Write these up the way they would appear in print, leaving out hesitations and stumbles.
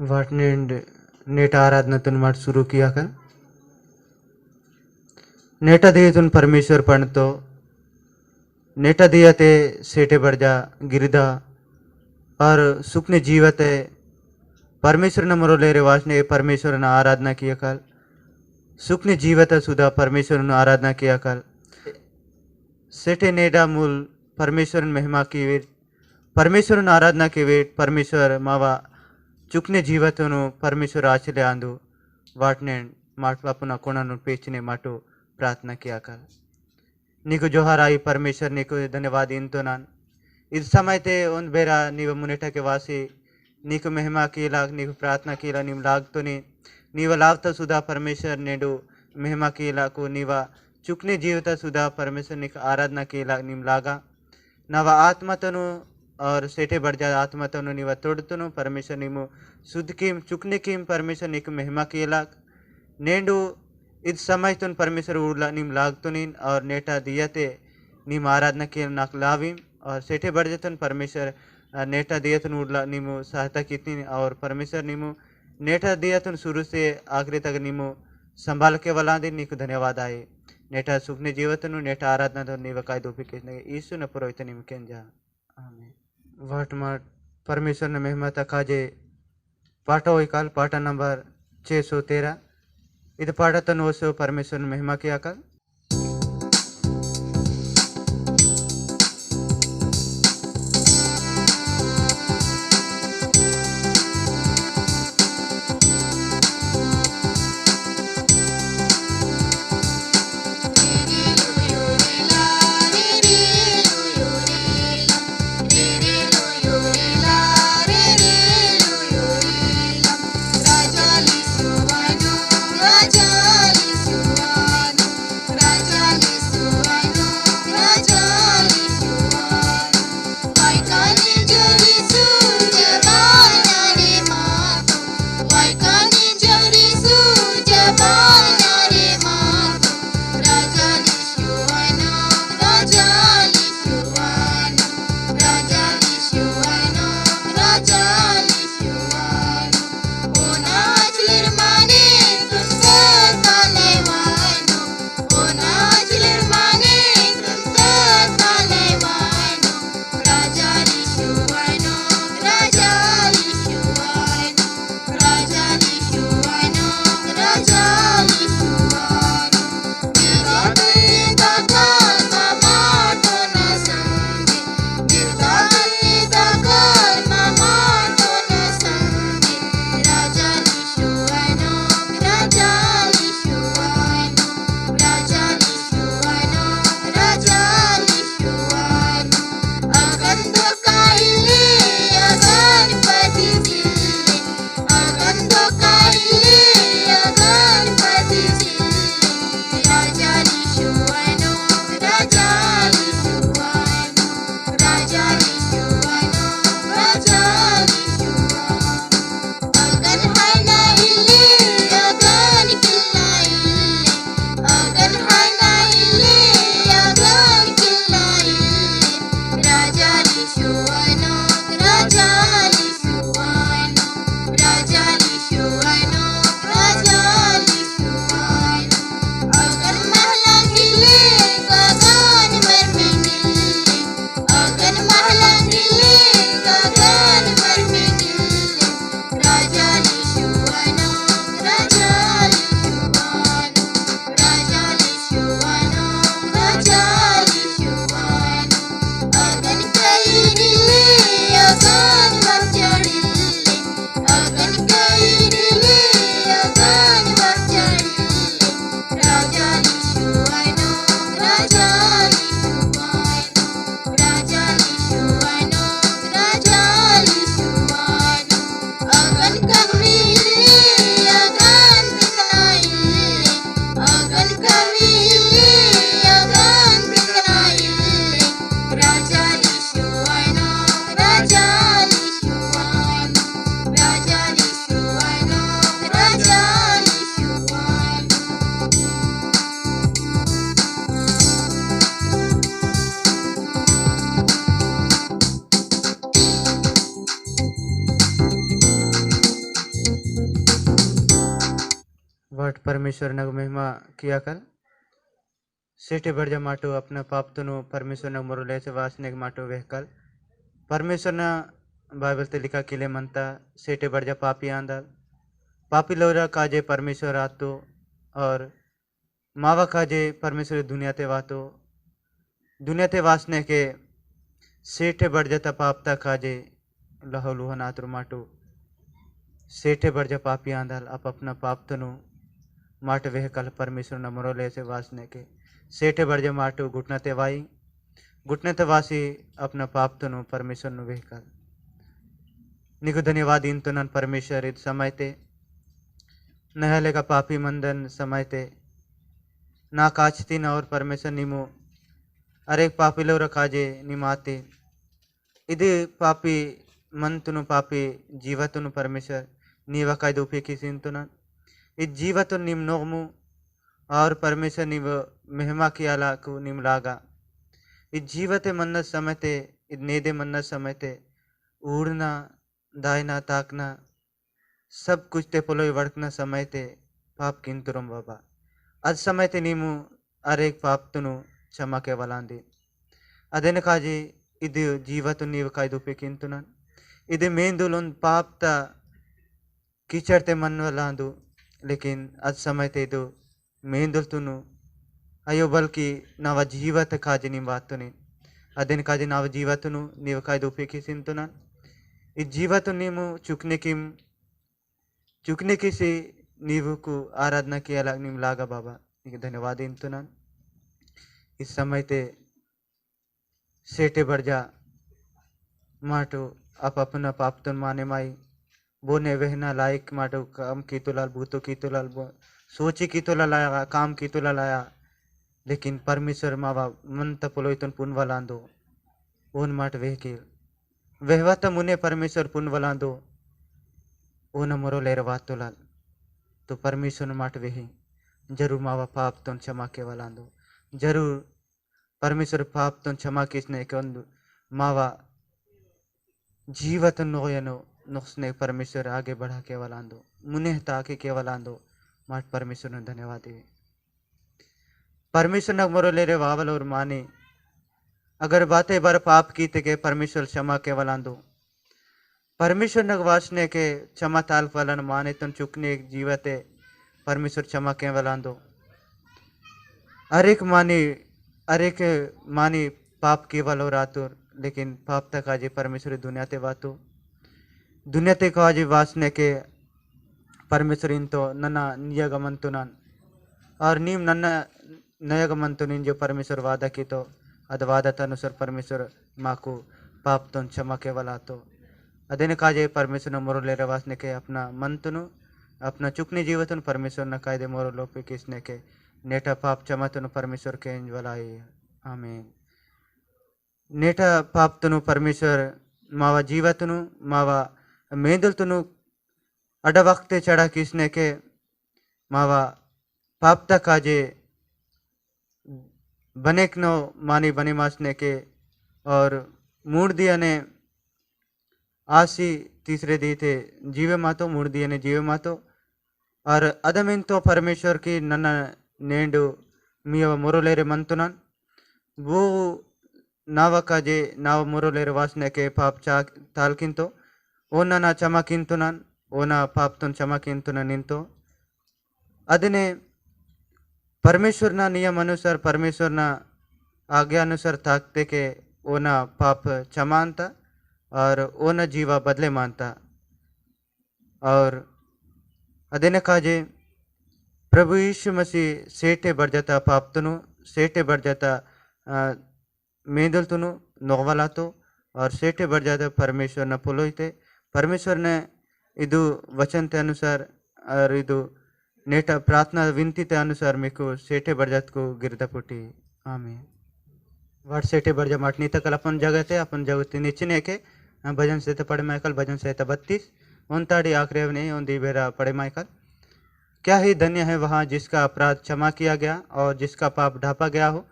वाटने net आराधनातून माट सुरू किया कर नेटा दियतून परमेश्वर पणतो नेटा दियते सेठे बड़जा गिरदा और सुखने जीवते परमेश्वर न मरो ले रे वासने परमेश्वर न आराधना किया कर सुखने जीवत सुधा परमेश्वर न आराधना किया कर सेठे नेडा मूल परमेश्वर महिमा की वेट परमेश्वर न आराधना की वेट परमेश्वर मावा चुकने जीवतनु परमेश्वर आचले आंदू वाटने माटवा पुनः कोणानु पेचने माटो प्रार्थना किया कर नीकु जोहार आई परमेश्वर नीकु धन्यवाद इंतो नान इस समय ते उन बेरा नीव मुनेटा के वासी नीकु महिमा कीला नीकु प्रार्थना कीला नीव लागतो नीव लागता सुधा परमेश्वर नेडू महिमा कीला को नीवा चुकने जीवता सुधा परमेश्वर नीक आराधना कीला नीम लागा नवा आत्मा तनु और सेठे बढ़ जा आत्मा तनु नीवा तोड़तनु परमेश्वर नीमु शुद्ध कीम चुकने कीम परमेश्वर नीक महिमा कीला नेडू इस समय तुन परमेश्वर उड़ला नीम लागतो नीन और नेटा दियते नीम आराधना के नाक लाविम और सेठे बढ़ जतन परमेश्वर नेटा दियतन उड़ला नीमु सहायता कितनी और परमेश्वर नीमु नेटा दियतन शुरू से आखिरी तक नीमु संभाल के वाला दिन नीक धन्यवाद आए नेटा सुखने जीवतनु नेटा आराधना तो नीव काय दोपी के ईसु न पुरोहित नीम केन जा आमीन वाट माट परमेश्वर ने महिमा तकाजे पाठो इकाल पाठा नंबर 613 ಇದು ಪಾಠತನ್ನು ಓಸು ಪರಮೇಶ್ವರನ ಮಹಿಮಾ ಕಿಯಾಕ वाट परमेश्वर नग महिमा किया कल सेठे बड़जा माटो अपना पाप तुनु परमेश्वर नग मोरो लेचे वासने माटो वेहकल परमेश्वर न बाइबल ते लिखा किले मनता सेठे बड़जा पापी आंदल पापी लोरा काजे परमेश्वर आतो और मावा काजे परमेश्वर दुनिया ते वातो दुनिया ते वासने के सेठे बड़जा पापता काजे लहो लुहन आतुर माटो सेठे बड़जा पापी आंदल आप अपना पाप तनु माट वेहकल परमेश्वर न मोरो लेचे वासने के सेठे बड़जे माटो घुटने ते वासी अपना पाप तनु परमेश्वर नु वेहकल निको धन्यवाद इन तुनन परमेश्वर इत समय ते नहले का पापी मंदन समय ते ना काचती न और परमेश्वर निमो अरे पापी लो रखाजे निमाते इदे पापी मन तुनु पापी जीवतुनु परमेश्वर नीवा काय दोपे किसिन तुनन इस जीवतुन निम नोगमु और परमेश्वर निव महिमा कियाला को निम लागा इस जीवते मन्नत समयते इस नेदे मन्नत समयते उड़ना दायना ताकना सब कुछ ते पोलोई वड़कना समयते पाप किंतुरम बाबा अज समयते नीमु अरेक पाप तुनु क्षमा के वलांदी अदेन काजी इदे जीवतु नीव काय दुपे किंतुनन इदे मेंदुलन पाप ता कीचड़ते मन वलांदु लेकिन अज समयते इदु मेंदुल तुनु अयो बल्कि नव जीवत काजी निवातुनि अदेन काजी नव जीवतुनु नीव काय दुपे किसिंतुनन इस जीवतु नीमु चुकने किसी नीवु को आराधना किया निम लागा बाबा नीके धन्यवाद इंतुनन इस समय ते सेठे बड़जा माटो आप अपना पाप तुन माने माई बोने वहना लायक माटो काम की तुलाल भूतो की तुलाल सोची की तुला लाया काम की तुला लाया लेकिन परमेश्वर मावा मन तपलोई तुन पुन वलांदो ओन माट वेहकिल वहवत मुने परमेश्वर पुन वलांदो ओन मरो लेर वातुलाल तो परमेश्वर माट वेही जरूर मावा पाप तुन क्षमा के वलांदो जरूर परमेश्वर पाप तुन क्षमा किसने कंदु मावा जीवत नोयनो नुक्सने परमेश्वर आगे बढ़ा के वलांदो मुने ताके के वलांदो माट परमेश्वर ने धन्यवाद दे परमेश्वर नग मरो लेरे वावल और माने अगर बातें बार पाप की ते के परमेश्वर क्षमा के वलांदो परमेश्वर नग वासने के क्षमा ताल फलन माने तुम चुकने जीवते परमेश्वर क्षमा के वलांदो अरेक मानी पाप की वलो रातुर लेकिन पाप तक आजे परमेश्वर दुनिया ते वातो दुनिया ते को आजे वासने के परमेश्वर इन तो नन्ना नियगमंतुनन और नीम नन्ना नयगमंतुनिन जो परमेश्वर वादा की तो अद वादत अनुसार परमेश्वर माँ को पाप तो क्षमा के वाला तो अदेन काजे परमेश्वर न मोरो ले रवासने के अपना मंतुनु अपना चुकने जीवतुन परमेश्वर न कायदे मोरो लोपे किसने के नेटा पाप क्षमा तुनु परमेश्वर के इंजवलाई आमीन नेटा पाप तुनु परमेश्वर मावा जीवतुनु मावा मेंदुल तुनु अड वक्ते चढ़ा किसने के मावा पाप तक काजे बनेक नो मानी बने मासने के और मूड दिया ने आसी तीसरे दी थे जीवे मातो मूड दिया ने जीवे मातो और अदमिन तो परमेश्वर की नन्ना नेंडु मिया मोरोलेरे मंतुनन वो नाव काजे नाव मोरोलेरे वासने के पाप चा तालकिन तो ओना ना चमा किंतुनन ओना पाप तुन चमा किंतुनन निंतो अदने परमेश्वर ना नियम अनुसार परमेश्वर ना आज्ञा अनुसार ताकते के ओना पाप क्षमानता और ओना जीवा बदले मानता और अदेने काजे प्रभु यीशु मसीह सेठे बढ़ जाता पाप तुनु सेठे बढ़ जाता मेंदुल तुनु नोगवाला तो और सेठे बढ़ जाता परमेश्वर न पुलोइते परमेश्वर ने इदु वचन ते अनुसार और इदु नेटा प्रार्थना विनती ते अनुसार मेको सेठे बड़जात को गिरदा पुटी आमीन वाट सेठे बड़जा माटनी तक अपन जगह थे अपन जगह ते निचने के भजन से पढ़े माइकल भजन से 32 उनताड़ी आखिरी नहीं उन दी बेरा पढ़े माइकल क्या ही धन्य है वहाँ जिसका अपराध क्षमा किया गया और जिसका पाप ढापा गया हो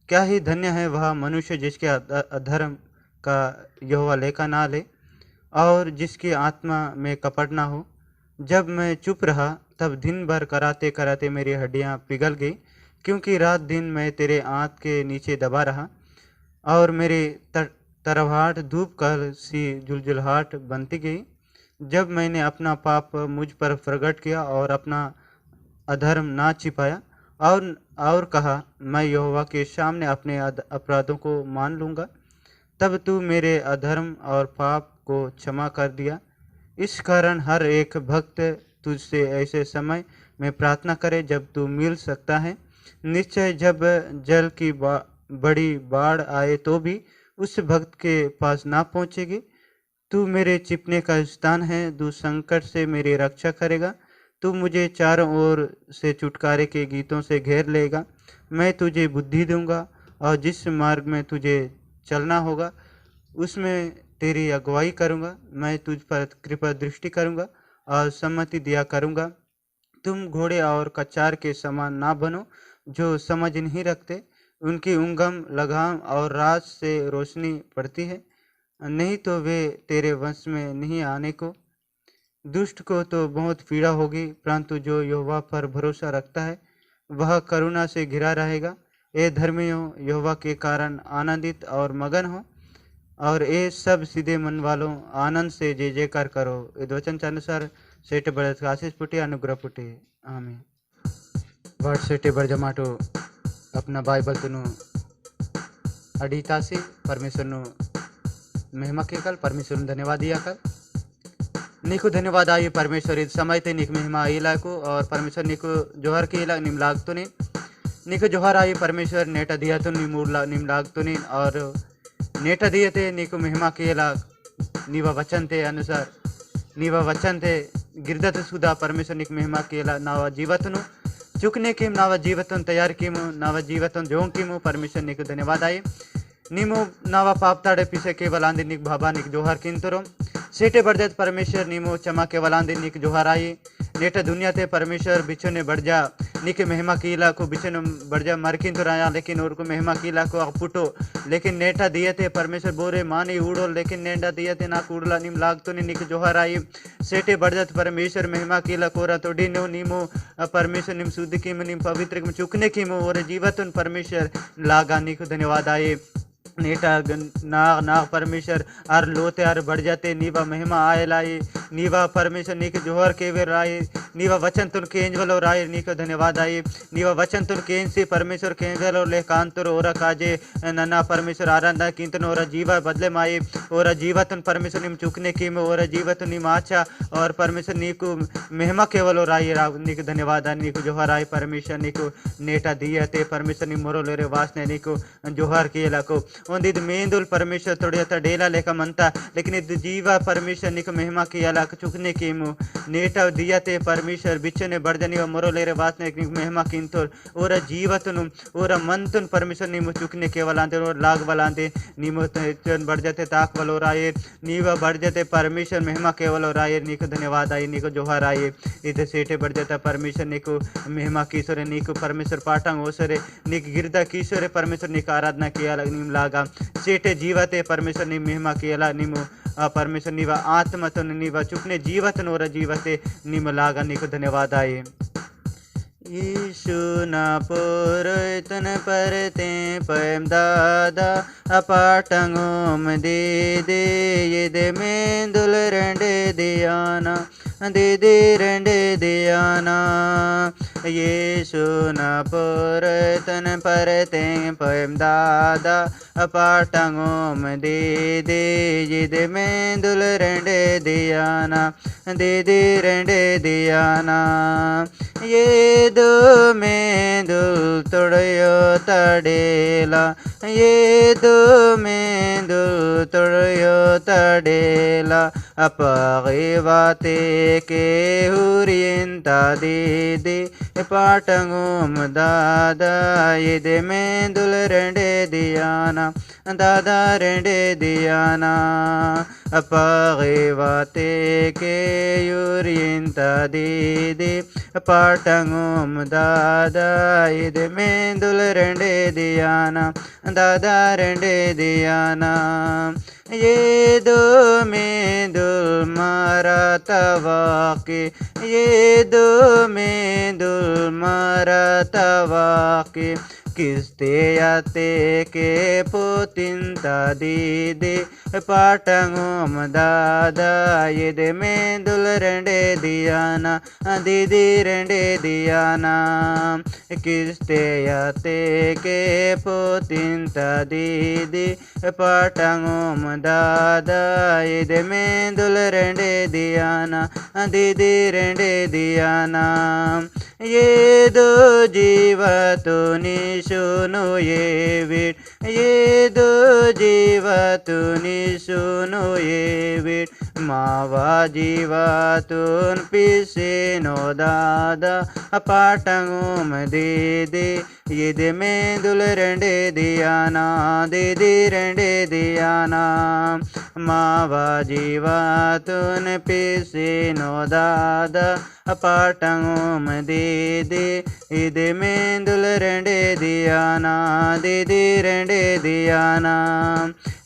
क्या ही धन्य है वह मनुष्य जिसके अधर्म का यहोवा लेखा ना ले और जिसकी आत्मा में कपट ना हो जब मैं चुप रहा तब दिन भर कराते कराते मेरी हड्डियां पिघल गई, क्योंकि रात दिन मैं तेरे आंत के नीचे दबा रहा और मेरी तरवाहट धूप कल सी झुलझुलाहट बनती गई। जब मैंने अपना पाप मुझ पर प्रकट किया और अपना अधर्म ना छिपाया और कहा, मैं यहोवा के सामने अपने अपराधों को मान लूँगा, तब तू मेरे अधर्म और पाप को क्षमा कर दिया। इस कारण हर एक भक्त तुझसे ऐसे समय में प्रार्थना करे जब तू मिल सकता है। निश्चय जब जल की बड़ी बाढ़ आए तो भी उस भक्त के पास ना पहुँचेगी। तू मेरे छिपने का स्थान है, तू संकट से मेरी रक्षा करेगा। तू मुझे चारों ओर से छुटकारे के गीतों से घेर लेगा। मैं तुझे बुद्धि दूंगा और जिस मार्ग में तुझे चलना होगा उसमें तेरी अगुवाई करूंगा। मैं तुझ पर कृपा दृष्टि करूंगा और सम्मति दिया करूंगा। तुम घोड़े और कचार के समान ना बनो जो समझ नहीं रखते। उनकी उंगम लगाम और राज से रोशनी पड़ती है, नहीं तो वे तेरे वंश में नहीं आने को। दुष्ट को तो बहुत पीड़ा होगी, परंतु जो यहोवा पर भरोसा रखता है वह करुणा से घिरा रहेगा। ए धर्मियों, यहोवा के कारण आनंदित और मगन हो, और ये सब सीधे मन वालों आनंद से जय जयकार करो। ये वचन के अनुसार सेटे बढ़त आशीष पुटे अनुग्रह पुटे आमीन। वर्ड सेटे बढ़ जमाटो अपना बाइबल तुनु अडीतासी परमेश्वर नु महिमा के कल परमेश्वर धन्यवाद दिया कर। नीको धन्यवाद आई परमेश्वर इस समय ते निक महिमा आईला को और परमेश्वर नीको जोहर के इला निम लाग तो नीको जोहर आई परमेश्वर नेटा दिया तो निम लाग तो और नेटा दिए थे नीको महिमा के इला नीवा वचन थे अनुसार नीवा वचन थे गिरदत सुधा परमेश्वर निक महिमा के इला नावा जीवतनु चुकने की नावा जीवतन तैयार कीमु नावा जीवतन जों कीमु परमेश्वर नीको धन्यवाद आई। नीमो नावा पाप ताड़े पीछे केवल आंदी निक भाबा निक जोहार किंतरो सेटे बढ़ जात परमेश्वर नीमो चमा केवल आंदी निक जोहार आई। नेटा दुनिया ते परमेश्वर बिछो ने बढ़ जा निके महिमा कीला को बिछो ने बढ़ जा मर किंतु राया, लेकिन और को महिमा कीला को अपुटो लेकिन नेटा दिए थे परमेश्वर बोरे मानी उड़ो लेकिन नेटा दिए थे ना उड़ला निम लाग तो निक जोहार आई। सेटे बढ़ जात परमेश्वर महिमा कीला कोरा तो डी नीमो परमेश्वर निम शुद्ध की निम पवित्र की चुकने की मो और जीवतन परमेश्वर लागा निक धन्यवाद आए। नेटा नाग नाग परमेश्वर आर लोते आर बढ़ जाते नीवा महिमा आए लाई नीवा परमेश्वर नीक जोहर के वे राय नीवा वचन तुन केंज वालो राय नीक धन्यवाद आई। नीवा वचन तुन केंज से परमेश्वर केंज वालो ले कांतुर ओरा काजे नन्ना परमेश्वर आराधना कीर्तन ओरा जीवा बदले माई ओरा जीवतन परमेश्वर निम चुकने की में ओरा जीवतन निम आचा और परमेश्वर नीको महिमा केवल राय नीक धन्यवाद नीको जोहर आय परमेश्वर नीको नेटा दिया ते परमेश्वर निम मोरो लेरे वासने नीको जोहर के को ಒಂದಿದ್ ಮೇಂದುಲ್ परमेश्वर ತೊಡೆಯತ ಡೇಲಾ ಲೇಕ ಮಂತ लेकिन इद जीवा परमेश्वर निक महिमा की अला चुकने की मु नेटा दिया ते परमेश्वर बिचने बढ़जनी व मोरो लेरे वासने निक महिमा किंतोर और जीवतनु और मंतुन परमेश्वर निमु चुकने के वलांते और लाग वलांते निमु चन बढ़ जाते ताक वलो राये नीवा बढ़ जाते परमेश्वर महिमा केवल राये निक धन्यवाद आई निक जोहार आये इधर सेठे बढ़ जाता परमेश्वर निको महिमा कीश्वर निको परमेश्वर पाटांग ओसरे निक गिरदा कीश्वर परमेश्वर निक आराधना किया निम लागा सेठे जीवते परमेश्वर नि महिमा किया निमु परमेश्वर निवा आत्मा तो निवा चुकने जीवतन और जीवते निम लागा निक धन्यवाद आए। यीशु ना पुरतन परते पम दादा अपाटंगोम दे ये दे मेंदुल रंडे दियाना दे रंडे दियाना यीशु ना पुरतन परते पम दादा अपाटंगोम दे ये दे मेंदुल रंडे दियाना दे रंडे दियाना ये दो मेंदुल तोड़यो तड़ेला ये दो मेंदुल तोड़यो तड़ेला अपगीवाते के हुरियंता दे पाटंगोम दादा ये दे मेंदुल रंडे दियाना दादा रंडे दियाना अपगीवाते के हुरियंता दे పాటంగోం దాదా ఇది మేందులు రెండే దియానా దాదా రెండే దియానా ఏదో మేందుల్ మరతవాకి ఏదో మేందుల్ మరతవాకి किस्ते आते के पोतिंता दीदी पाटंगोम दादा ये में दुल रेंडे दियाना दीदी रेंडे दियाना किस्ते आते के पोतिंता दीदी पाटंगोम दादा ये में दुल रेंडे दियाना दीदी रेंडे दियाना ఏదో జీవతుని శును ఏవిడ్ ఏదో జీవతుని శును ఏవిడ్ మావా జీవతున్ పిసేనో దాదా పాటంగుం దీది ఇది మేందుల రెండే దియానా దీది రెండే దియానా మావా జీవతున్ పిసేనో దాదా పాటంగుం దీది ఇది మేందుల రెండే దియానా దీది రెండే దియానా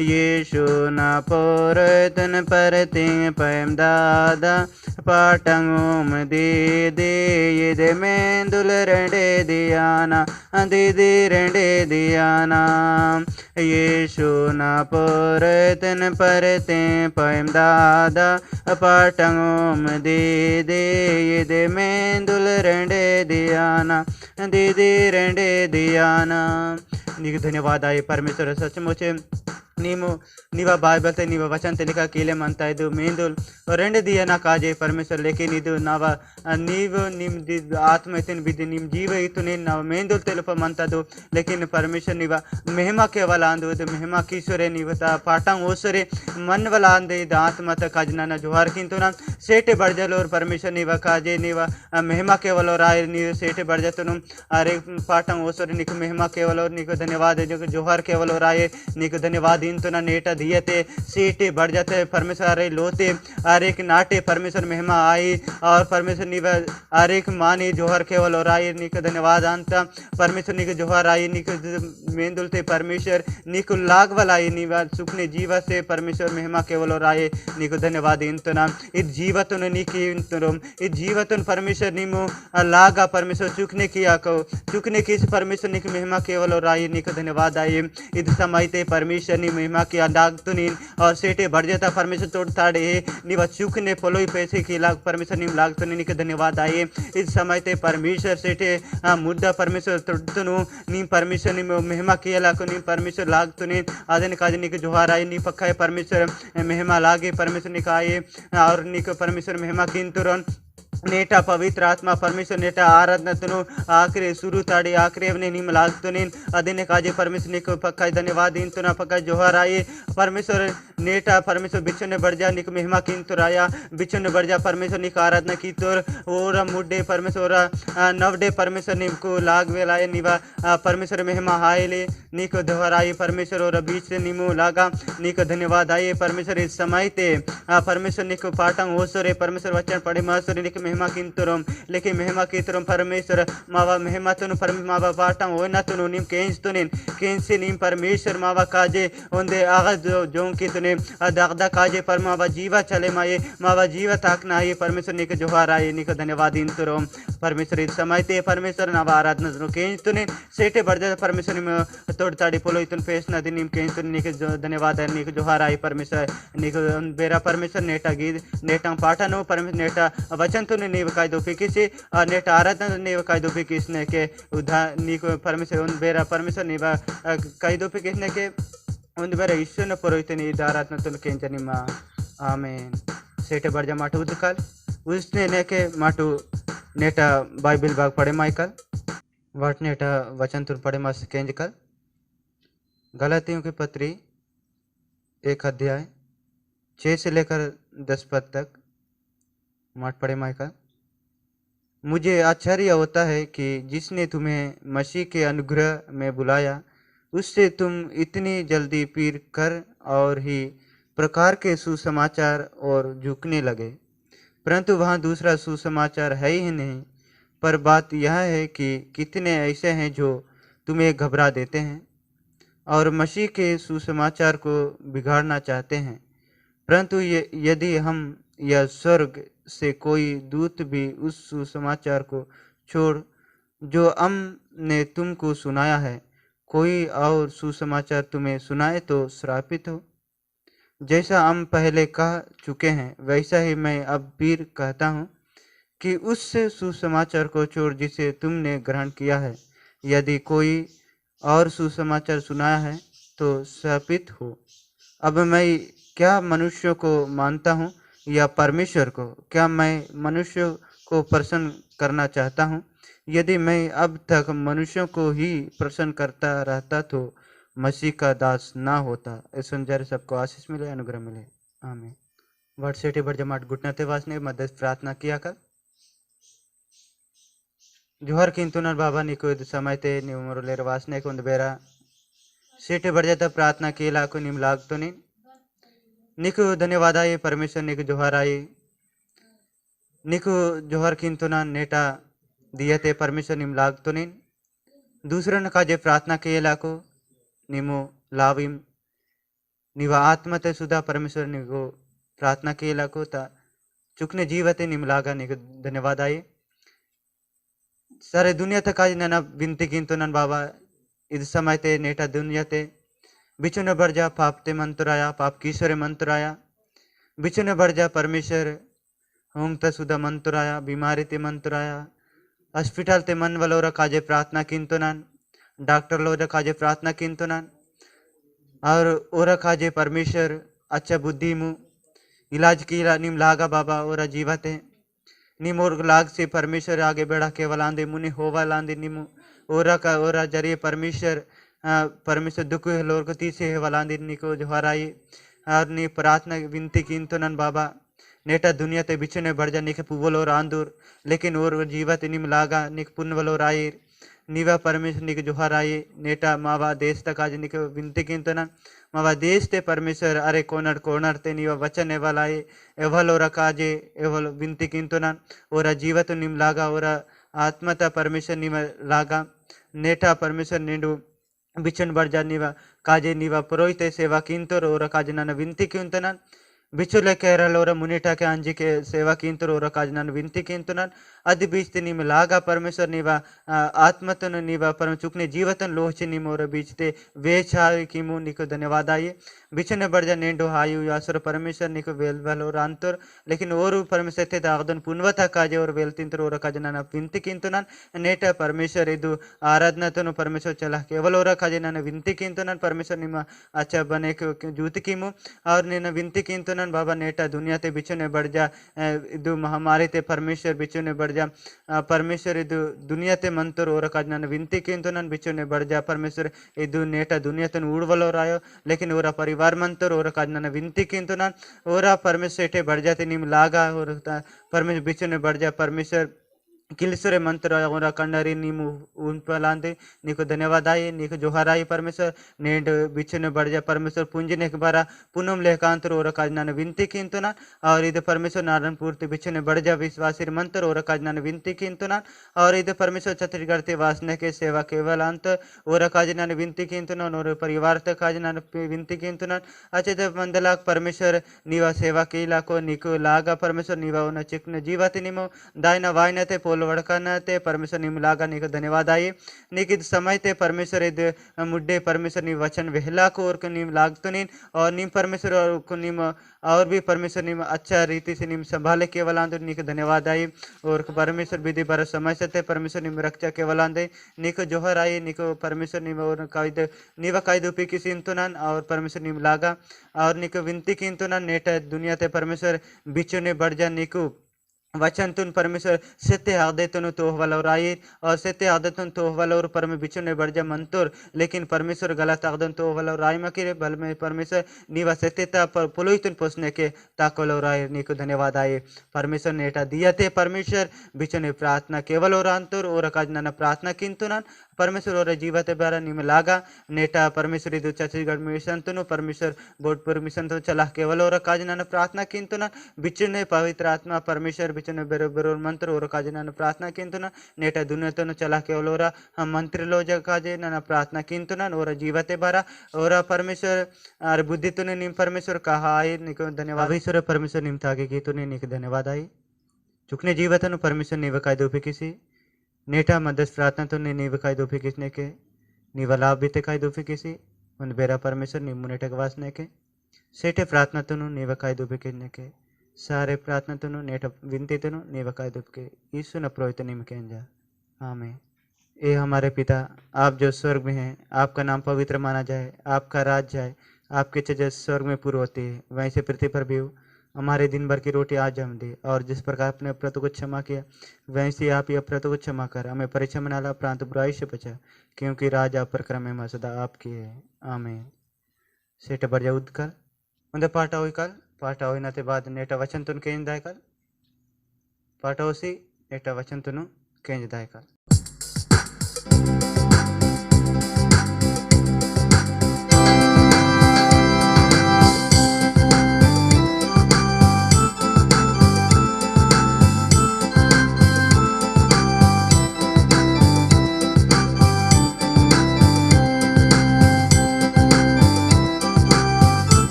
यीशु ना पोरतन परते पैम दादा पाटंगुम दीदी ये मेंदुल रेंडे दियाना दीदी रेंडे दियाना यीशु ना पोरतन परते पैम दादा पाटंगुम दीदी ये मेंदुल रेंडे दियाना दीदी रेंडे दियाना నీకు ధన్యవాదాలు పరమేశ్వర సత్యముచే నీవ బైబిల్ నీవ వచన తెలిక కీలెం ಅಂತ ಇದು ಮೇಂದುಲ್ రెండే ದಿಯನ ಕಾಜೆ ಪರಮೇಶ್ವರ लेकिन ಇದು ನಾವ ನೀವು ನಿಮ್ ಆತ್ಮ ಇತನ್ ಬಿದ್ದಿ ನಿಮ್ ಜೀವ ಇತ್ತು ನಾವು ಮೇಂದುಲ್ తెలుపమంతದು लेकिन ಪರಮೇಶ್ವರ ನೀವ ಮಹಿಮಾ ಕೇವಲ ಅಂದು ಮಹಿಮಾ ಕೀಶ್ವರೆ ನೀವ ಪಾಠಂ ಓಸರೆ मन वाला अंदे आत्म त काजना न जोहार किंतु ना सेठे बढ़जल और परमेश्वर नीव काजे नीव महिमा केवल और आय नीव सेठे बढ़जतनु अरे पाठं ओसरे निक महिमा केवल और निक धन्यवाद जो जोहार केवल और आय निक धन्यवाद इंतु ना नेटा दियते सेठे बढ़ जाते परमेश्वर अरे लोते अरे एक नाटे परमेश्वर महिमा आई और परमेश्वर नीव अरे एक मानी जोहार केवल और आय निक धन्यवाद अंत परमेश्वर निक जोहार आय निक मेंदुलते परमेश्वर निक लाग वाला आई नीव सुखने जीव से परमेश्वर महिमा केवल और आए नीకు ధన్యవాద ఇంతున ఈ జీవతను నీకు ఇంతును ఈ జీవతను परमेश्वर नीमु लागा परमेश्वर चुकने की आको चुकने की परमेश्वर नीకు महिमा केवल और आए नीకు धन्यवाद आए इद समयते परमेश्वर नी महिमा की अंदागतुनी और सेटे बढ़ जाता परमेश्वर तोड़ताड़े नीव चुकने पोलोई पैसे की लाग परमेश्वर नीम लागतुनी नीకు धन्यवाद आए इद समयते परमेश्वर सेटे मुद्दा परमेश्वर तोड़तुनु नी परमेश्वर नी महिमा कियलाको नी परमेश्वर लागतुनी आदन काज नीకు जोहार आए नी पक्का परमेश्वर महिमा लागे परमेश्वर निकाये और निक परमेश्वर महिमा किंतुरन नेटा पवित्र आत्मा परमेश्वर नेटा आराधना आखिरी शुरू ताड़ी आखिरी अपने निम लागतुनी अदिने काजे परमेश्वर निक पक्का धन्यवाद इंतुना पक्का जोहार आए परमेश्वर नेटा परमेश्वर बिचन बढ़ जा निक महिमा किंतुर आया बिचन बढ़ जा परमेश्वर निक आराधना की तोर और मुड्डे परमेश्वर नवडे परमेश्वर निम को लाग वेलाए निवा परमेश्वर महिमा हायले निक जोहार आए परमेश्वर और बीच से निमो लागा निक धन्यवाद आए परमेश्वर इस समय ते परमेश्वर निक पाठं होसरे परमेश्वर वचन पढ़े मासुरे निक महिमा किंतुरम लेकिन महिमा किंतुरम परमेश्वर मावा महिमा तुनु मावा पाठं होनतुनु निम केंस्तुनिन केंसे निम परमेश्वर मावा काजे ओंदे आगा जों की तुने दागदा काजे पर मावा जीवा चले माये मावा जीवा ताकना आए परमेश्वर निक जोहार आए निक धन्यवाद इंतुरम परमेश्वर इस समय ते परमेश्वर नावा आराधना तुनु केंस्तुनिन सेटे बढ़ जा परमेश्वर निम तोड़ताड़ी पोलो इतुन पेश नदी निम केंस्तुनिन निक धन्यवाद निक जोहार आए परमेश्वर निक बेरा परमेश्वर नेटा गीत नेटा पाठनो परमेश्वर नेटा वचन तुने नीव कायदो फिकिसी नेटा आराधना नीव कायदो फिकिसने के उधा निक परमेश्वर उन बेरा परमेश्वर नीव कायदो फिकिसने के उन बेरा ईश्वर पुरोहितनी आराधना तुन केंजनिमा आमेन सेटे बढ़ जा माटू उदकल उसने ने के माटू नेटा बाइबल भाग पढ़े माइकल वाट नेटा वचन तुन पढ़े मास केंजकल गलातियों की पत्री 1 अध्याय 6 से लेकर 10 पद तक माट पढ़े माइकल मुझे आश्चर्य होता है कि जिसने तुम्हें मसीह के अनुग्रह में बुलाया उससे तुम इतनी जल्दी पीर कर और ही प्रकार के सुसमाचार और झुकने लगे परंतु वहाँ दूसरा सुसमाचार है ही नहीं पर बात यह है कि कितने ऐसे हैं जो तुम्हें घबरा देते हैं और मसीह के सुसमाचार को बिगाड़ना चाहते हैं। परंतु यदि हम या स्वर्ग से कोई दूत भी उस सुसमाचार को छोड़ जो हमने तुमको सुनाया है, कोई और सुसमाचार तुम्हें सुनाए तो श्रापित हो। जैसा हम पहले कह चुके हैं वैसा ही मैं अब भी कहता हूँ कि उस सुसमाचार को छोड़ जिसे तुमने ग्रहण किया है। यदि कोई और सुसमाचार सुनाया है तो श्रापित हो। अब मैं क्या मनुष्य को मानता हूँ या परमेश्वर को? क्या मैं मनुष्य को प्रसन्न करना चाहता हूँ? यदि मैं अब तक मनुष्यों को ही प्रसन्न करता रहता तो मसीह का दास ना होता। इस संजय सबको आशीष मिले, अनुग्रह मिले, आमीन। वर्षेटी बढ़ जमाट घुटनते वासने मदद प्रार्थना किया कर जोहर किंतुनर बाबा निको समयते ನೀವು ಮುರುಲೇರ ವಾಸನೆ ಕೊಂದು ಬೇರ सीटे बढ़ जाता प्रार्थना केला को निम लाग तो नहीं निको धन्यवाद आये परमेश्वर निको जोहर आये निको जोहर किंतुना नेटा दियते परमेश्वर निम लाग तो नहीं दूसरा न काजे प्रार्थना केला को निमो लाविम निवा आत्मते सुधा परमेश्वर निको प्रार्थना केला को ता चुकने जीवते निम लागा निको धन्यवाद आये सारे दुनिया तक आज नना विनती किंतु नन बाबा इस समय ते नेटा दुनिया ते बिचुने बढ़ जा पाप ते मंतुराया पाप कीश्वरे मंतुराया बिचुने बढ़ जा परमेश्वर होंगता सुधा मंतुराया बीमारी ते मंतुराया हॉस्पिटल ते मन वलोरा काजे प्रार्थना किंतु नन डॉक्टर लोरा काजे प्रार्थना किंतु नन और ओरा काजे परमेश्वर अच्छा बुद्धि मु इलाज की निम लागा बाबा ओरा जीवते निमोर लाग से परमेश्वर आगे बढ़ा केवल आंदे मुनि होवा लांदे निमु ओरा का ओरा जरिए परमेश्वर परमेश्वर दुख लोर को तीसे वलांदे निको जोहराई और नी प्रार्थना विनती किंतु नन बाबा नेटा दुनिया ते बिचने बढ़ जा निके पुवल और आंदूर लेकिन और जीवत निम लागा निक पुनवल और आये नीवा परमेश्वर निक जोहराई नेटा मावा देश तक आज निको विनती किंतु नन मावा देश ते परमेश्वर अरे कोनर कोनर ते नीवा वचन एवल आये एवल और काजे एवल विनती किंतु नन और जीवत निम लागा और आत्मता परमेश्वर निम लागा नेटा परमेश्वर निंडू बिचन बढ़ जा नीवा काजे नीवा पुरोहित सेवा किंतु और काजे नन विनती किंतु नन बिचुले केरल और मुनिटा के अंजी के सेवा किंतु और काजे नन विनती किंतु नन अदि बीचते निम लागा परमेश्वर नीवा आत्मतन नीवा परम चुकने जीवतन लोहचे निमोर बीचते वेचाई किमु निको धन्यवाद आये बिचने बढ़ जा नेंडो हायु यासुर परमेश्वर निको वेल वेल और अंतर लेकिन और परमेश्वर थे दागदन पुनवता काजे और वेल तिंतर और काजे नन विनती किंतु नन नेटा परमेश्वर इदु आराधना तनु परमेश्वर चला केवल और काजे नन विनती किंतु नन परमेश्वर निमा अच्छा बने जूत किमु और निन विनती किंतु नन बाबा नेटा दुनिया ते बिचने बढ़ जा इदु महामारी ते परमेश्वर बिचने बढ़ जा परमेश्वर इदु दुनिया ते मंतर और काज नन विनती किंतु नन बिचने बढ़ जा परमेश्वर इदु नेटा दुनिया तन उड़वल और आयो लेकिन ओरा परिवार मंतर और काज नन विनती किंतु नन ओरा परमेश्वर इटे बढ़ जाते निम लागा और परमेश्वर बिचने बढ़ जा परमेश्वर किलसरे मंत्र और कंडरी नीमु उन पलांदे नीको धन्यवाद आये नीको जोहराई परमेश्वर नेड बिचने बढ़ जा परमेश्वर पुंजने के बारा पुनम लेखांतर और काजनान विनती किंतु ना और इधर परमेश्वर नारायण पूर्ति बिचने बढ़ जा विश्वासी मंत्र और काजनान विनती किंतु ना और इधर परमेश्वर छत्तीसगढ़ ते वासने के सेवा केवल अंत और काजनान विनती किंतु ना और परिवार तक काजनान विनती किंतु ना अच्छे मंदलाक परमेश्वर नीवा सेवा की लाको नीको लागा परमेश्वर नीवा उन चिकन जीवति निमो दायना वायना ते वड़कना ते परमेश्वर निम लागा नीक धन्यवाद आये नीक समय ते परमेश्वर इद मुड्डे परमेश्वर नी वचन वेहला को और निम लागतो नीन और निम परमेश्वर और को निम और भी परमेश्वर निम अच्छा रीति से निम संभाले केवल आंदो नीक धन्यवाद आये और परमेश्वर विधि बर समय से परमेश्वर निम रक्षा केवल आंदे नीक जोहर आये नीक परमेश्वर निम और कायद नीवा कायद उपी की सिंतुनन और परमेश्वर निम लागा और नीक विनती किंतुनन नेट दुनिया ते परमेश्वर बिचो ने बढ़ जा नीकू वचन तुन परमेश्वर सत्य आदतन तोहवल और आये और सत्य आदतन तोहवल और परम बिचु ने बढ़ जा मंतुर लेकिन परमेश्वर गलत आदतन तोहवल और आय मकिरे बल में परमेश्वर नीवा सत्यता पर पुलोहितन पोसने के ताकल और आये नीको धन्यवाद आये परमेश्वर नेटा दिया थे परमेश्वर बिचु ने प्रार्थना केवल और अंतुर और काजना प्रार्थना किंतु नन परमेश्वर और जीवते बारा निम लागा नेटा परमेश्वर इधर छत्तीसगढ़ मिशन तो परमेश्वर बोर्डपुर मिशन तो चला केवल और काजना प्रार्थना किंतु न बिचु ने पवित्र आत्मा परमेश्वर पिछन बेरोबर मंत्र और काजे नन प्रार्थना किंतुन नेटा दुनिया चला के ओलोरा हम मंत्री लो काजे नन प्रार्थना किंतुन और जीवते बारा और परमेश्वर और बुद्धि तुने निम परमेश्वर कहा आई निको धन्यवाद अभीश्वर परमेश्वर निम तागे की तुने निक धन्यवाद आई चुकने जीवतनु परमेश्वर निवकाय दोपे किसी नेटा मध्यस्थ प्रार्थना तो निवकाय दोपे किसने के निवलाभ भी तेकाय दोपे किसी उन बेरा परमेश्वर निमुनेटक वासने के सेठे प्रार्थना तुनु निवकाय दोपे किसने के सारे प्रार्थना तुनु नेट विनती तुनु निवकाय दोपे के यीशु न प्रोहित निम केंजा आमीन। ए हमारे पिता आप जो स्वर्ग में हैं आपका नाम पवित्र माना जाए आपका राज जाए आपके इच्छा स्वर्ग में पूरी होती है वहीं से पृथ्वी पर भी हो हमारे दिन भर की रोटी आज हम दे और जिस प्रकार अपने अपराधों को क्षमा किया वैसे आप ही अपराधों को क्षमा कर हमें परीक्षा में डाला प्रांत बुराई से बचा क्योंकि राज आप पर क्रम में सदा आपकी है आमीन। सेठ बढ़ उद कल उन्दे पाठ हो ना बाद नेटा वचन तुन केंज दाय कल पाठ होसी नेटा वचन तुनु केंज दाय कल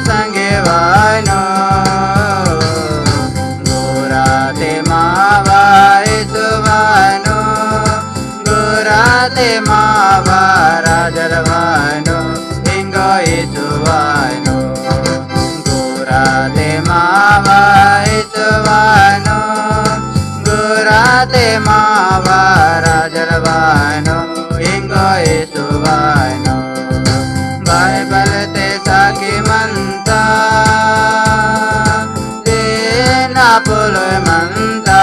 संगे वानो गोराते मावाए सुवानो गोराते मावारा जलवानो इंगो सुवानो गोराते मावाए सुवानो गोराते मावारा जलवानो इंगो सुवानो बाइबल ते साकी मंता देना पुलो मंता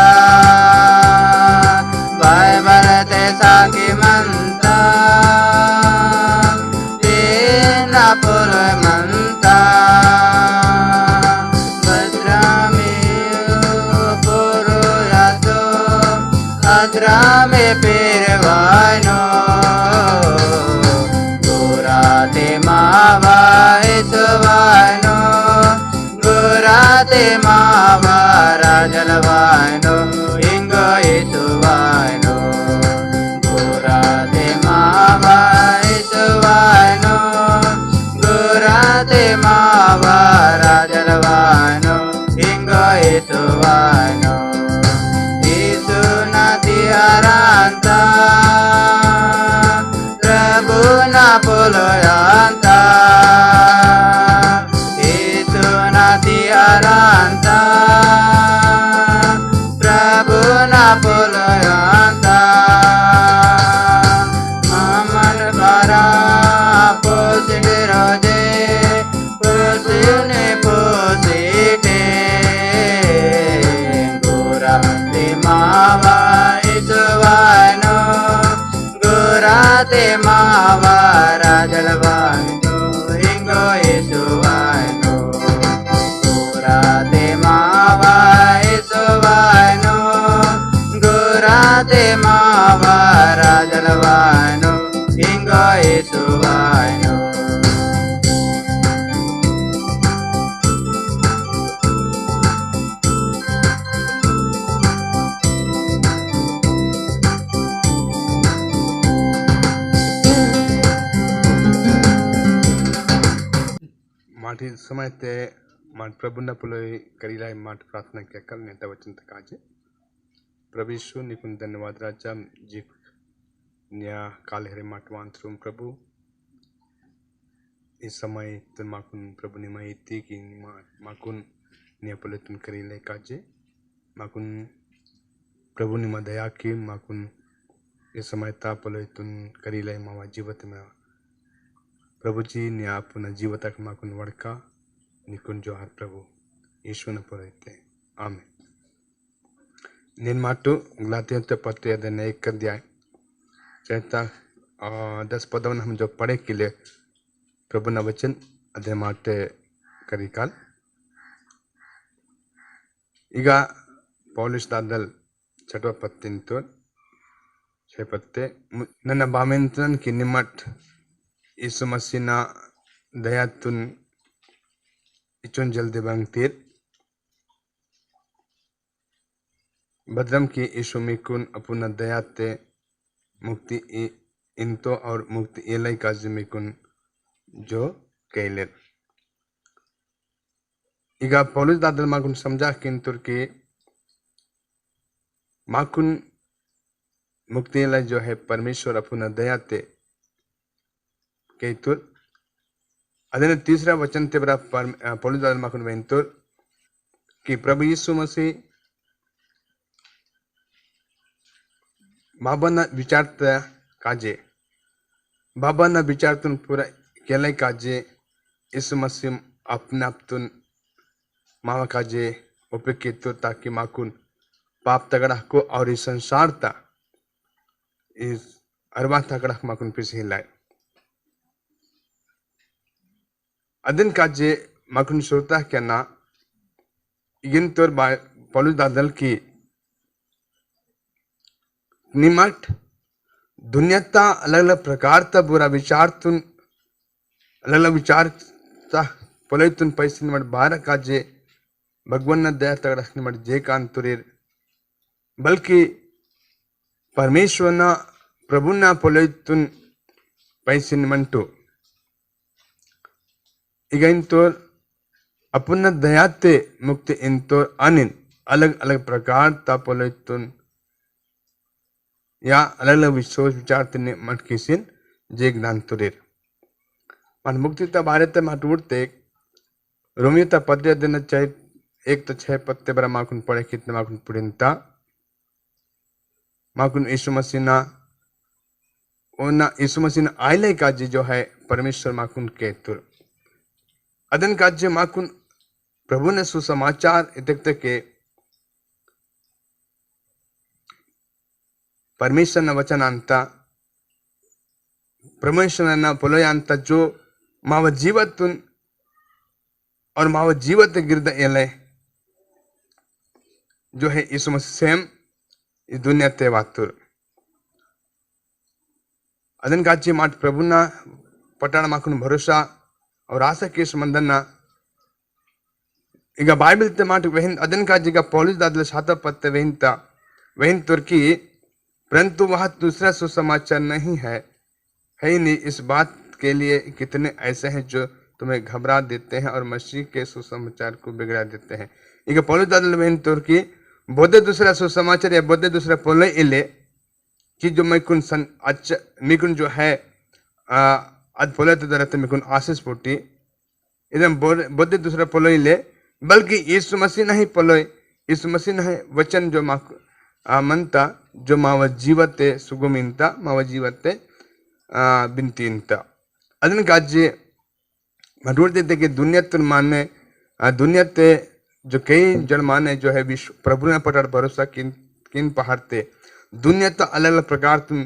बाइबल ते साकी मंता देना पुलो मंता भद्रामी पुरो यातो अद्रामे पेरवानो गोराते मावाए सुवानो गोराते मावारा जलवानो इंगो सुवानो गोराते मावाए सुवानो गोराते मावारा जलवानो इंगो सुवानो यीशु नदियारांता प्रभु ना पुलोयांता यीशु नदियारांता प्रभु ना पुलोयांता मामन बारा पोसिटे रोजे पोसिने पोसिटे गोराते मावा इसवानो गोराते मावारा जलवानो इंगो सुवानो गोराते मावा सुवानो गोराते मावारा जलवानो इंगो सुवानो माटी समय ते माट प्रभु न पुलोई करीलाई माट प्रार्थना क्या कल नेता वचन तक आजे प्रभु यीशु निकुन धन्यवाद राजा जी न्या काल हरे माट वांतरुम प्रभु इस समय तुन माकुन प्रभु निमा इति की माकुन नियपले तुन करीले काजे माकुन प्रभु निमा दया की माकुन इस समय तापले तुन करीले मावा जीवत में प्रभु जी ने आपना जीवतक माकुन वड़का निकुन जो हर प्रभु यीशु ने पढ़ते आमेन निर्माटु गलातियों ते पत्र अध्याय 1 अध्याय चैता 10 पदवन हम जो पढ़े के लिए प्रभु न वचन अध्याय माटे करिकाल ಈಗ ಪೌಲುಸ್ ದಾದಲ್ ಚಟವ ಪತ್ತಿಂತು छेपत्ते ನನ್ನ ಬಾಮೆಂತನ್ ಕಿ ನಿಮ್ಮಟ್ ಯीशु मसीना दयातुन इचुन जल्दी बंगतीर बदरम की यीशु मिकुन अपुना दयाते मुक्ति इंतो और मुक्ति एलाई काजी मिकुन जो कैलेर ಈಗ ಪೌಲುಸ್ ದಾದಲ್ ಮಾಕುನ್ समझा किंतुर की माकुन मुक्ति ला जो है परमेश्वर अपना दयाते कहतुर अदने तीसरा वचन ते बरा पौलुस दादल माकुन वेंतुर कि प्रभु यीशु मसीह बाबाना विचारता काजे बाबाना विचारतुन पूरा केलाई काजे यीशु मसीह अपना अपतुन मावा काजे उपेक्षित ताकि माकुन पाप तगड़ा को और इस संसार ता इस अरबा तगड़ा माकुन पिस हिलाए अदन काजे माकुन सोता क्या ना इगिन तोर पौलुस दादल की निमट दुनिया ता अलग अलग प्रकार ता बुरा विचार तुन अलग अलग विचार ता पोले तुन पैसे निमट बारह काजे भगवान न दया तक रखने मत जे कांतुरेर बल्कि परमेश्वर ना प्रभु ना पोले तुन पैसे निमंटो इगन तोर अपन दयाते मुक्ति इन तोर अनिन अलग अलग प्रकार ता पोले तुन या अलग अलग विश्वास विचार तने मत किसिन जे ज्ञानतुरेर मन मुक्ति ता भारत मत उड़ते रोमियो ता पद्य दिन चाहिए एक तो 6 पत्ते बरा माकुन पढ़े कितने माकुन पुरिंता माकुन यीशु मसीह ना ओना यीशु मसीह ना आइले काजे जो है परमेश्वर माकुन के तुर अदन काजे माकुन प्रभु ने सुसमाचार इतकते के परमेश्वर ना वचन अंता परमेश्वर ना पोलोय अंता जो माव जीवतुन और माव जीवत गिरद एले जो है यीशु मसीह सेम इस दुनिया ते वातुर अदन काची माट प्रभु ना पटाण माकुन भरोसा और आशा के संबंधना इगा बाइबल ते माट वहिन अदन काजी का पौलुस दादल साता पत्ते वहिनता वहिन तुर्की परंतु वह दूसरा सुसमाचार नहीं है ही नहीं इस बात के लिए कितने ऐसे हैं जो तुम्हें घबरा देते हैं और मसीह के सुसमाचार को बिगड़ा देते हैं इग पौलुस दादल वहिन तुर्की बोधे दूसरा सुसमाचार या बोधे दूसरा पोले इले कि जो मिकुन सन अच्छा मिकुन जो है आज पोले तो दरते मिकुन आशीष पोटी इधर बोधे दूसरा पोले इले बल्कि यीशु मसीह नहीं पोले यीशु मसीह नहीं वचन जो मा मनता जो माव जीवते सुगुमिनता माव जीवते बिनतीनता अदन काजे मटूर देते कि दुनिया तुन माने दुनिया ते जो कई जन माने जो है विश्व प्रभु ने पटार भरोसा किन पहाड़ते दुनिया तो अलग अलग प्रकार तुम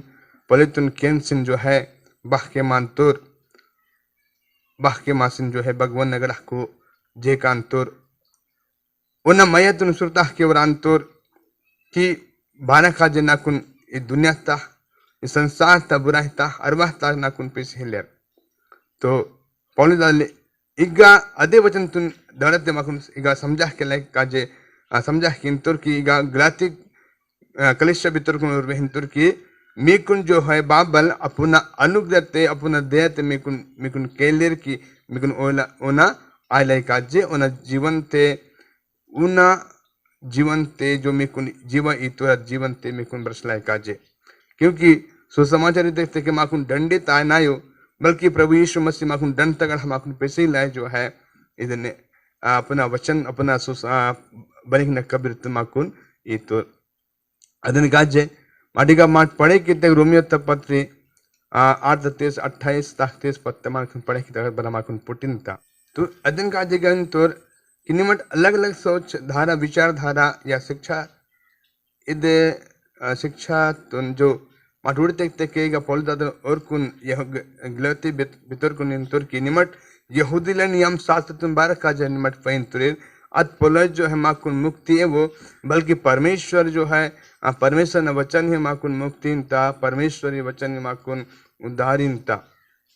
पले तुम केन सिन जो है बाह के मानतुर बाह के मासिन जो है भगवान नगर को जे कांतुर उन्ना मया तुम सुरता के वरांतुर कि बाना खाजे नाकुन ये दुनिया ता ये संसार ता बुरा ता अरवाह ता नाकुन पे हिले तो पौलुस दादल इगा अदे वचन तुन दौड़ते माकुन इगा समझा के लायक काजे समझा किंतुर की इगा गलाती कलिशा बितर कुन और वहिंतुर की मिकुन जो है बाबल अपना अनुग्रहते अपना दयाते मिकुन केलेर की मिकुन ओना आइलाई काजे ओना जीवन ते जो मिकुन जीवा इतुरा जीवन ते मिकुन बरसलाई काजे क्योंकि सुसमाचार देखते के माकुन दंडित आय नायो बल्कि प्रभु यीशु मसीह माकुन दंड तगड़ हम माकुन पैसे लाए जो है इधने अपना वचन अपना बनिक न कबीर माकुन ये तो अदन गाजे माटिका माट पढ़े कि तक रोमियो तपत्री 8:28 तक पत्ते माकुन पढ़े कि तक बना माकुन पुटिन था तो अदन गाजे गन तोर किनिमट अलग अलग सोच धारा विचारधारा या शिक्षा इदे शिक्षा तुन जो माटूड़ तक के पोल दादर और कुन यह गलती बितर कुन इंतुर की निमट यहूदी ले नियम शास्त्र तुम बारह का जो निमट पैन तुरे अत पोल जो है माकुन मुक्ति है वो बल्कि परमेश्वर जो है परमेश्वर न वचन है माकुन मुक्तिनता परमेश्वरी वचन है माकुन उद्धारिनता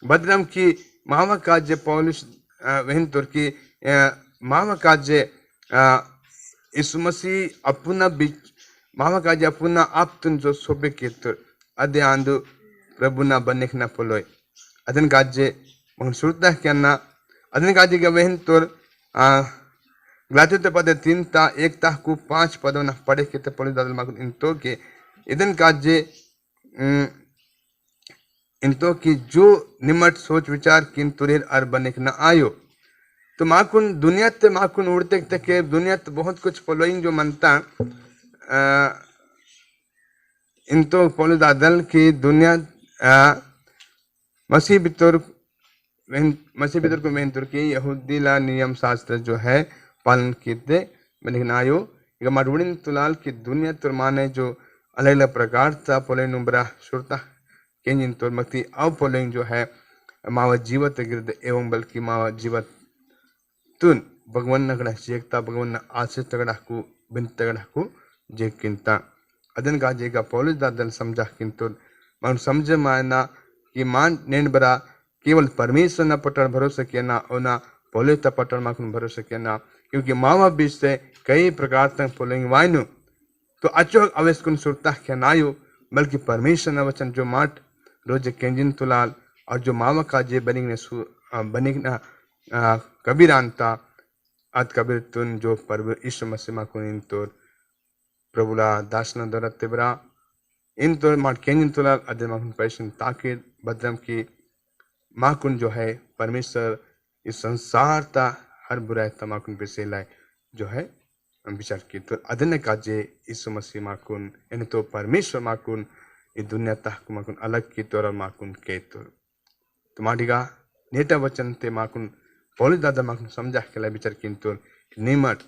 बदरम की मावा काज्य पौलुस वहन तुर्की मावा काज्य यीशु मसीह अपना मावा काज्य अपना आप तुन जो सोबे के तुर अदे आंदु प्रभु ना बनिक ना पोलोय अदन काज्य मगन सुरता क्या अदन काज्य का वहन तुर ग्लातित पद 3 ता 1 ता को 5 पदों न पढ़े के ते पोलिस दादल मगन इंतो के इदन काज्य इंतो की जो निमट सोच विचार किन तुरेर अर बनिक न आयो तो माकुन दुनिया ते माकुन उड़ते के दुनिया ते बहुत कुछ फॉलोइंग जो मनता इंतो पोलिस दादल की दुनिया मसीह बितर को वहन तुर की यहूदी ला नियम शास्त्र जो है पालन कीते बनिक न आयो इक माडुड़िन तुलाल की दुनिया तुर माने जो अलग अलग प्रकार था पोले नुब्रा सुरता केंजिन तुर मक्ति अब पोलिंग जो है मावा जीवत गिरद एवं बल्कि मावा जीवत तुन भगवान नगड़ा जेकता भगवान आशीष तगड़ा को बिन तगड़ा को जेक किंता अदन का जेगा पौलुस दादल समझा किंतु मन समझ मायना कि मान नेन बरा केवल परमेश्वर न पटल भरोसा किया ना ओना पौलुस त पटल माकुन भरोसा किया ना क्योंकि मावा बीच से कई प्रकार तक पोलिंग वाइनु तो अचोक अवेश कुन सुरता क्या नायो बल्कि परमेश्वर न वचन जो माट रोज केंजिन तुलाल और जो मावा का जे बनिक न कबीरांता अत कबीर तुन जो परब ईश्व मसीह माकुन इन तोर प्रभुला दासना दरत तेबरा इन तोर माट केंजिन तुलाल अदे माकुन पैशन ताकिर बदरम की माकुन जो है परमेश्वर इस संसार ता हर बुराई तमाकुन पे से लाए जो है विचार की तो अदन का जे ईश्व मसीह माकुन इन तो परमेश्वर माकुन ये दुनिया तक माकुन अलग की तोर माकुन के तो माटिका नेता वचन ते माकुन पौलुस दादा माकुन समझा के ला विचार की तो निमट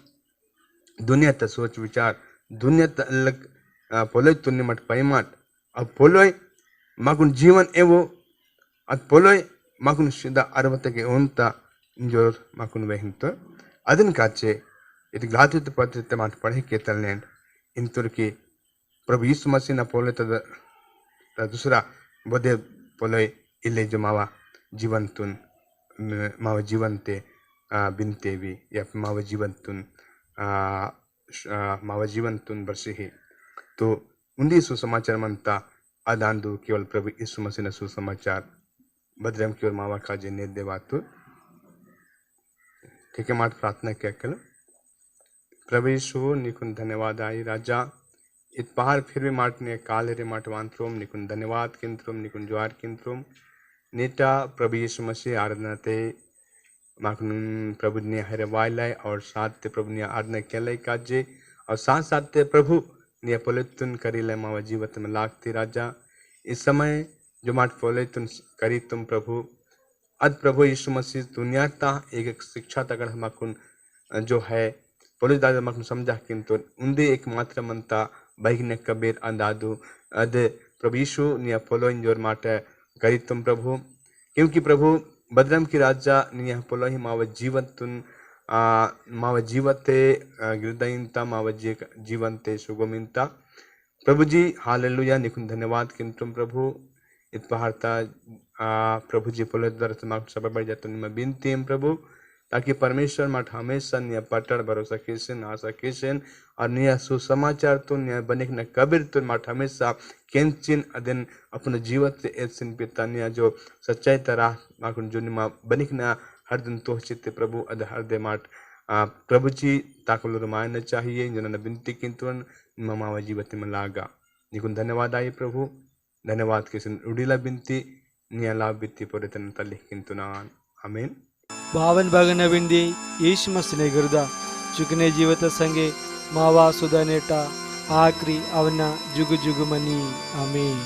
दुनिया त सोच विचार दुनिया त अलग पोलोय तो निमट पैमट अब पोलोय माकुन जीवन एवो अत पोलोय माकुन सीधा अरवत के ओंता इंजोर माकुन वहिन तो अदन काचे इति ग्लातित पत्र माट पढ़े के तलनेन इंतुर की प्रभु यीशु मसीह न पोले त दूसरा बोधे पोलोय इले जो मावा जीवंतुन मावा जीवंते बिनते भी या मावा जीवंतुन मावा जीवंतुन बरसे ही तो उन्दी सुसमाचार मनता अदांदु केवल प्रभु यीशु मसीह न सुसमाचार बदरम केवल मावा का जिन्ने देवातु ठीक है माट प्रार्थना क्या कल प्रभु यीशु निकुन धन्यवाद आई राजा इत पहाड़ फिर भी माटने काल रे माटवांत्रोम निकुन धन्यवाद किंत्रोम निकुन ज्वार किंत्रोम नेता प्रभु यीशु मसीह आराधना ते माकुन प्रभु ने हरे वाइलाय और साथ ते प्रभु ने आराधना केले काजे और साथ साथ ते प्रभु ने पोलेतुन करी ले मावा जीवत में लागती राजा इस समय जो माट पोलेतुन करी तुम प्रभु अद प्रभु यीशु मसीह दुनिया ता एक शिक्षा तक माकुन जो है पुलिस दादा माकुन समझा किंतु उन्दे एक मात्र मनता बैगने कबीर अंदादु अद प्रभु यीशु ने पोलो इंजोर माटे करी तुम प्रभु क्योंकि प्रभु बदरम की राजा ने पोलो ही माव जीवते गिरदयंता माव जीवंते सुगमिनता प्रभु जी हालेलुया निकुन धन्यवाद किंतु प्रभु इत पहाड़ता प्रभु जी पोलो दरस माक सब बढ़ जाते निम बिनती प्रभु ताकि परमेश्वर मठ हमेशा निया पटड़ भरोसा किसन आशा किसन और निया सुसमाचार तो निया बनिक न कबीर तो मठ हमेशा केंचिन अदन अपने जीवन से एसिन पिता निया जो सच्चाई तरह माकुन जो निमा बनिक न हर दिन तो चित्ते प्रभु अद हर दे मठ प्रभु जी ताकुल रमायन चाहिए जो न बिनती किंतु मामा जीवत में लागा निकुन धन्यवाद आई प्रभु धन्यवाद किसन उड़ीला बिनती नियला बित्ती पुरतन तलिहिंतुनान आमीन भावन भगन विंदी यीशु मसीह गिरदा चुकने जीवत संगे मावा सुदा नेटा आखरी अवना जुग जुग मनी आमीन।